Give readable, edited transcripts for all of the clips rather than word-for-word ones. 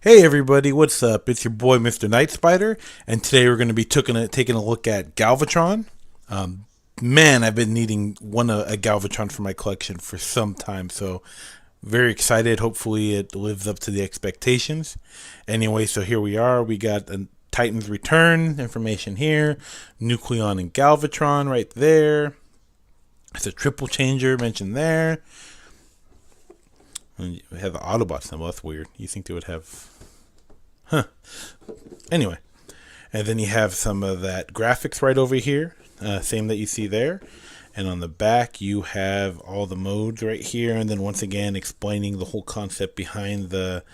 Hey everybody, what's up? It's your boy Mr. Nightspyder, and today we're going to be taking a look at Galvatron. Um, Man, I've been needing a Galvatron for my collection for some time, so very excited. Hopefully, it lives up to the expectations. Anyway, so here we are. We got a Titan's Return information here, Nucleon and Galvatron right there. It's a triple changer mentioned there. And we have the Autobot symbol. That's weird. You think they would have. Huh. Anyway, and then you have some of that graphics right over here, same that you see there. And on the back, you have all the modes right here, and then once again explaining the whole concept behind the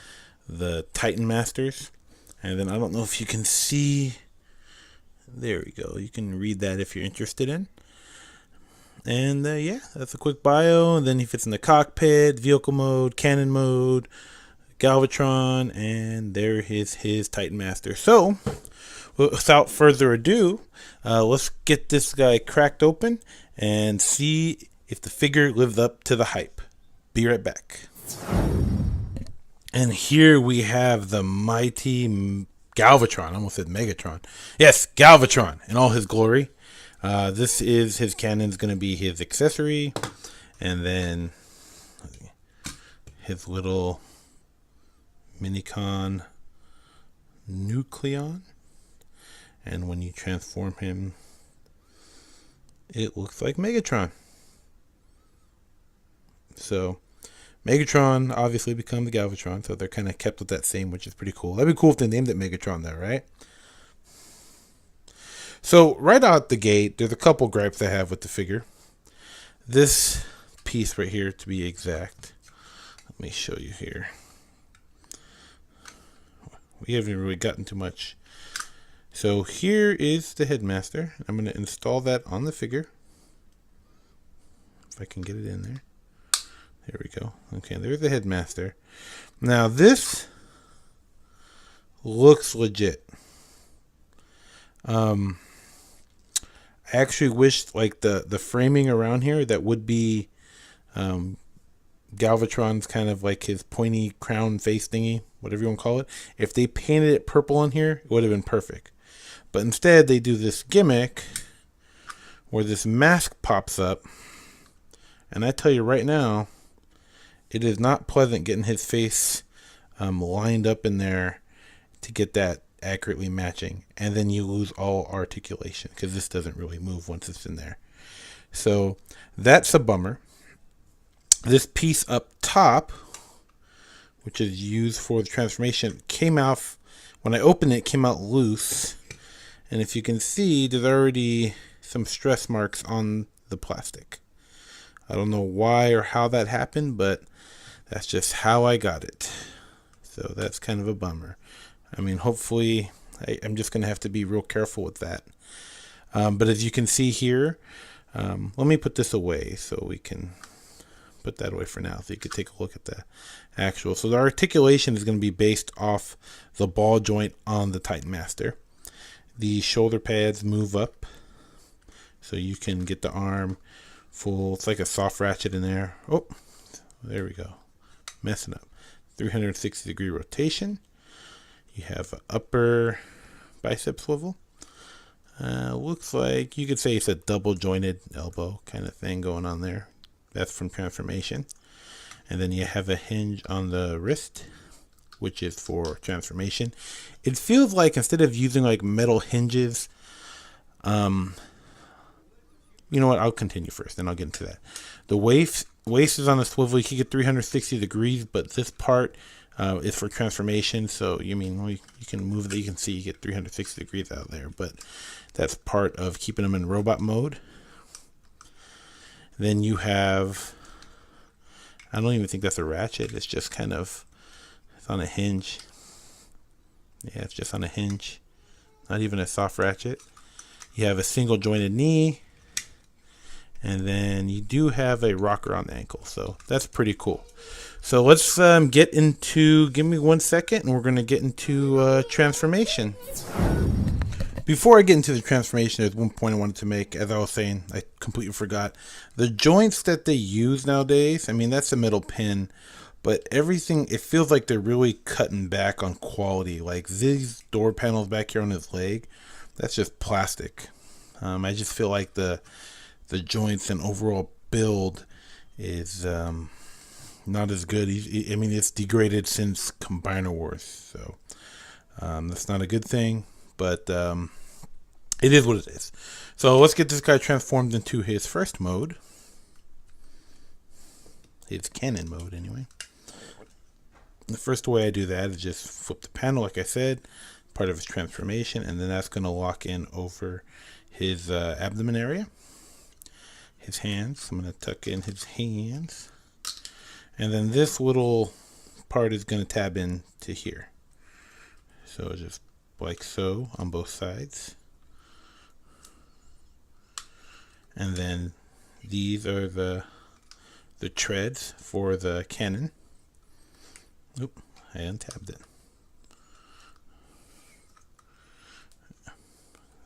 Titan Masters. And then I don't know if you can see. There we go. You can read that if you're interested in. And yeah, that's a quick bio. And then he fits in the cockpit, vehicle mode, cannon mode, Galvatron, and there is his Titan Master. So, without further ado, let's get this guy cracked open and see if the figure lived up to the hype. Be right back. And here we have the mighty Galvatron. I almost said Megatron. Yes, Galvatron in all his glory. This is his cannon's going to be his accessory, and then his little Minicon Nucleon, and when you transform him, it looks like Megatron. So Megatron obviously become the Galvatron, so they're kind of kept with that same, which is pretty cool. That'd be cool if they named it Megatron though, right? So right out the gate, there's a couple gripes I have with the figure. This piece right here, to be exact, let me show you here. We haven't really gotten too much. So here is the headmaster. I'm going to install that on the figure. If I can get it in there. There we go. Okay, there's the headmaster. Now this looks legit. I actually wish like the framing around here that would be Galvatron's kind of like his pointy crown face thingy, whatever you want to call it. If they painted it purple on here, it would have been perfect. But instead, they do this gimmick where this mask pops up. And I tell you right now, it is not pleasant getting his face lined up in there to get that accurately matching. And then you lose all articulation because this doesn't really move once it's in there. So that's a bummer. This piece up top, which is used for the transformation, came out, when I opened it, came out loose. And if you can see, there's already some stress marks on the plastic. I don't know why or how that happened, but that's just how I got it. So that's kind of a bummer. I mean, hopefully, I'm just going to have to be real careful with that. But as you can see here, let me put this away so we can put that away for now so you could take a look at the actual. So the articulation is going to be based off the ball joint on the Titan Master. The shoulder pads move up so you can get the arm full. It's like a soft ratchet in there. Oh, there we go. Messing up. 360-degree rotation. You have an upper bicep swivel. Looks like you could say it's a double jointed elbow kind of thing going on there. That's from transformation. And then you have a hinge on the wrist, which is for transformation. It feels like instead of using like metal hinges, you know what? I'll continue first, then I'll get into that. The waist is on a swivel. You can get 360 degrees, but this part is for transformation. So you can move it. You can see you get 360 degrees out there, but that's part of keeping them in robot mode. Then you have, I don't even think that's a ratchet. It's just kind of, it's on a hinge. Yeah, it's just on a hinge. Not even a soft ratchet. You have a single jointed knee. And then you do have a rocker on the ankle. So that's pretty cool. So let's get into, give me 1 second, and we're going to get into transformation. Before I get into the transformation, there's one point I wanted to make. As I was saying, I completely forgot. The joints that they use nowadays, I mean, that's the middle pin. But everything, it feels like they're really cutting back on quality. Like these door panels back here on his leg, that's just plastic. I just feel like the joints and overall build is not as good. I mean, it's degraded since Combiner Wars, so that's not a good thing. But it is what it is. So let's get this guy transformed into his first mode. His cannon mode, anyway. The first way I do that is just flip the panel, like I said, part of his transformation, and then that's going to lock in over his abdomen area. His hands. I'm going to tuck in his hands. And then this little part is going to tab in to here. So just like so on both sides. And then these are the treads for the cannon. Oop, I untabbed it.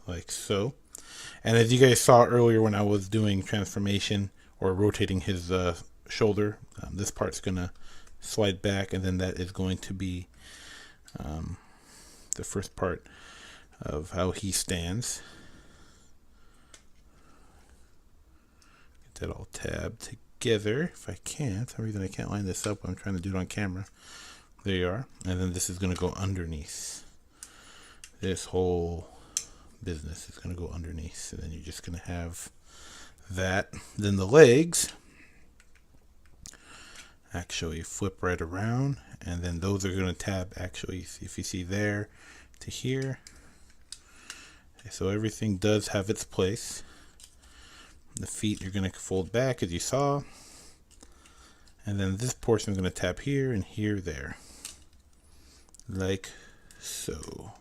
Like so. And as you guys saw earlier when I was doing transformation or rotating his shoulder, this part's going to slide back, and then that is going to be the first part of how he stands. Get that all tabbed together if I can. For some reason I can't line this up. I'm trying to do it on camera. There you are. And then this is going to go underneath. This whole business is going to go underneath. And then you're just going to have that. Then the legs actually flip right around. And then those are going to tab actually, if you see there to here. Okay, so everything does have its place. The feet are going to fold back as you saw. And then this portion is going to tab here and here, there. Like so.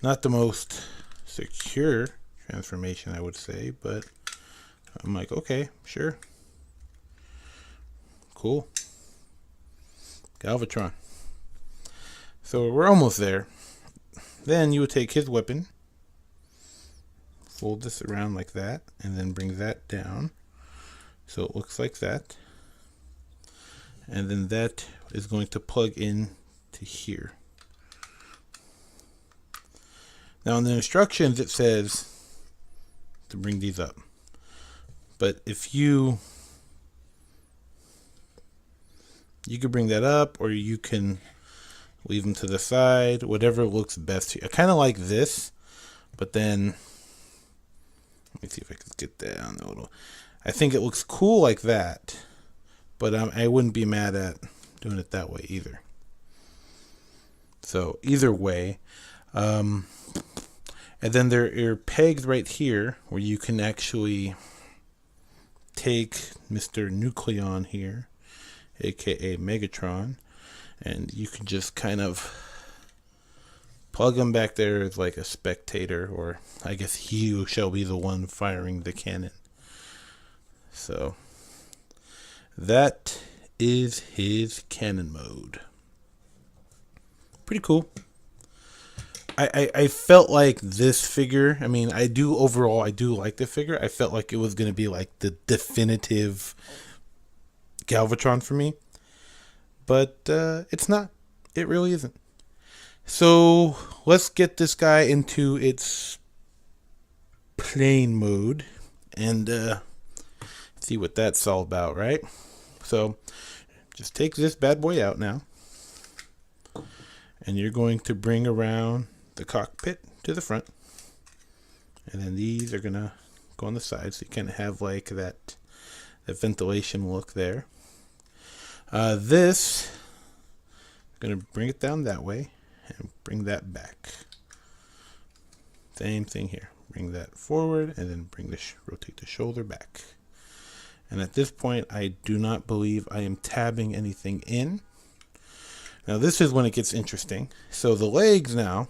Not the most secure transformation, I would say, but I'm like, okay, sure. Cool. Galvatron. So we're almost there. Then you would take his weapon, fold this around like that, and then bring that down so it looks like that. And then that is going to plug in to here. Now in the instructions it says to bring these up. But if you could bring that up, or you can leave them to the side, whatever looks best to you. I kind of like this, but then let me see if I can get that on a little. I think it looks cool like that, but I wouldn't be mad at doing it that way either. So either way, and then there are pegs right here where you can actually take Mr. Nucleon here, aka Megatron, and you can just kind of plug him back there as like a spectator, or I guess he who shall be the one firing the cannon. So that is his cannon mode. Pretty cool. I felt like this figure, I mean, I do like the figure. I felt like it was going to be like the definitive Galvatron for me. But it's not. It really isn't. So let's get this guy into its plane mode and see what that's all about, right? So just take this bad boy out now. And you're going to bring around the cockpit to the front. And then these are going to go on the side, so you kind of have like that ventilation look there. This, I'm going to bring it down that way and bring that back. Same thing here. Bring that forward and then rotate the shoulder back. And at this point, I do not believe I am tabbing anything in. Now this is when it gets interesting. So the legs now,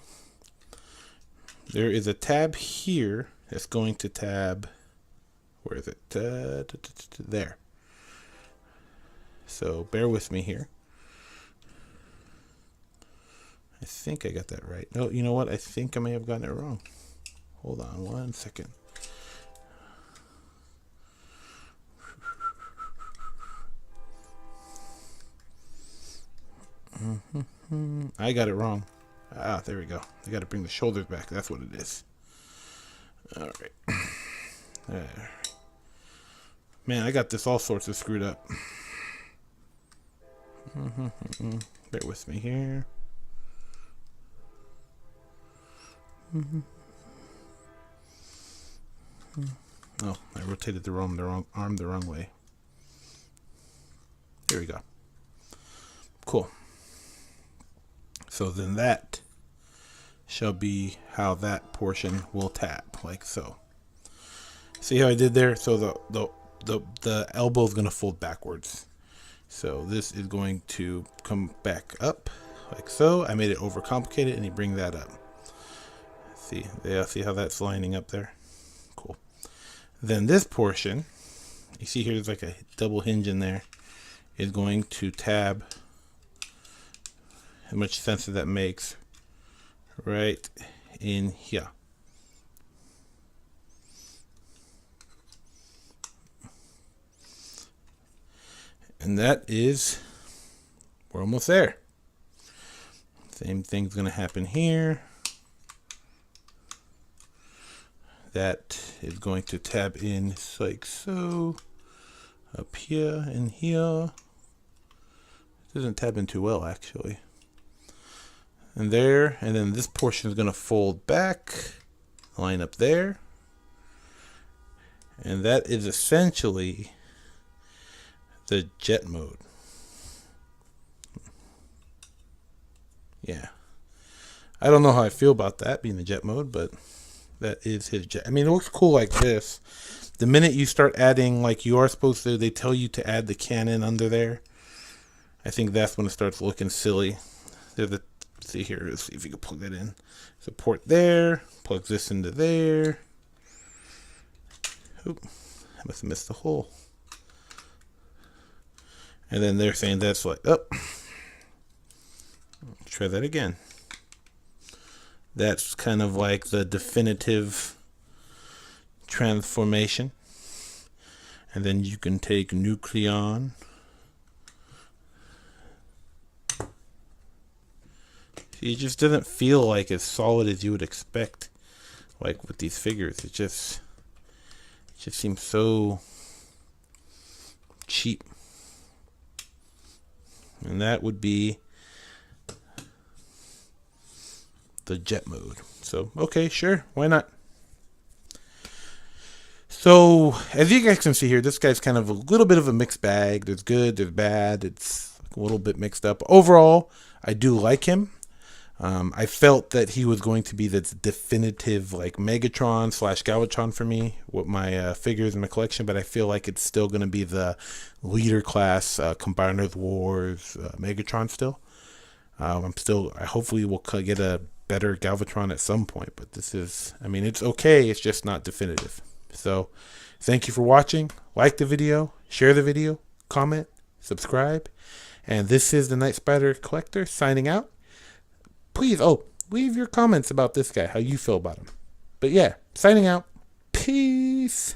there is a tab here that's going to tab, where is it? There. So bear with me here. I think I got that right. No, you know what? I think I may have gotten it wrong. Hold on one second. I got it wrong. Ah, there we go. I got to bring the shoulders back. That's what it is. All right. There. Man, I got this all sorts of screwed up. Bear with me here. Oh, I rotated the wrong arm the wrong way. There we go. Cool. So then that shall be how that portion will tap, like so. See how I did there? So the elbow is going to fold backwards. So this is going to come back up like so. I made it overcomplicated, and you bring that up. See, yeah, see how that's lining up there? Cool. Then this portion, you see here there's like a double hinge in there, is going to tab. How much sense that makes right in here. And that is, we're almost there. Same thing's going to happen here. That is going to tab in like so. Up here and here. It doesn't tab in too well, actually. And there, and then this portion is going to fold back, line up there. And that is essentially the jet mode. Yeah. I don't know how I feel about that being the jet mode, but that is his jet. I mean, it looks cool like this. The minute you start adding, like you are supposed to, they tell you to add the cannon under there. I think that's when it starts looking silly. There's a, see here, let's see if you can plug that in. So port there, plug this into there. Oop, I must have missed the hole. And then they're saying that's like, oh, try that again. That's kind of like the definitive transformation. And then you can take Nucleon. It just doesn't feel like as solid as you would expect, like with these figures. It just seems so cheap. And that would be the jet mode. So, okay, sure, why not? So, as you guys can see here, this guy's kind of a little bit of a mixed bag. There's good, there's bad. It's a little bit mixed up. Overall, I do like him. I felt that he was going to be the definitive like Megatron / Galvatron for me with my figures in my collection, but I feel like it's still going to be the leader class Combiners Wars Megatron still. I hopefully will get a better Galvatron at some point, but this is, I mean, it's okay, it's just not definitive. So thank you for watching. Like the video, share the video, comment, subscribe, and this is the Nightspyder Collector signing out. Please, leave your comments about this guy, how you feel about him. But yeah, signing out. Peace.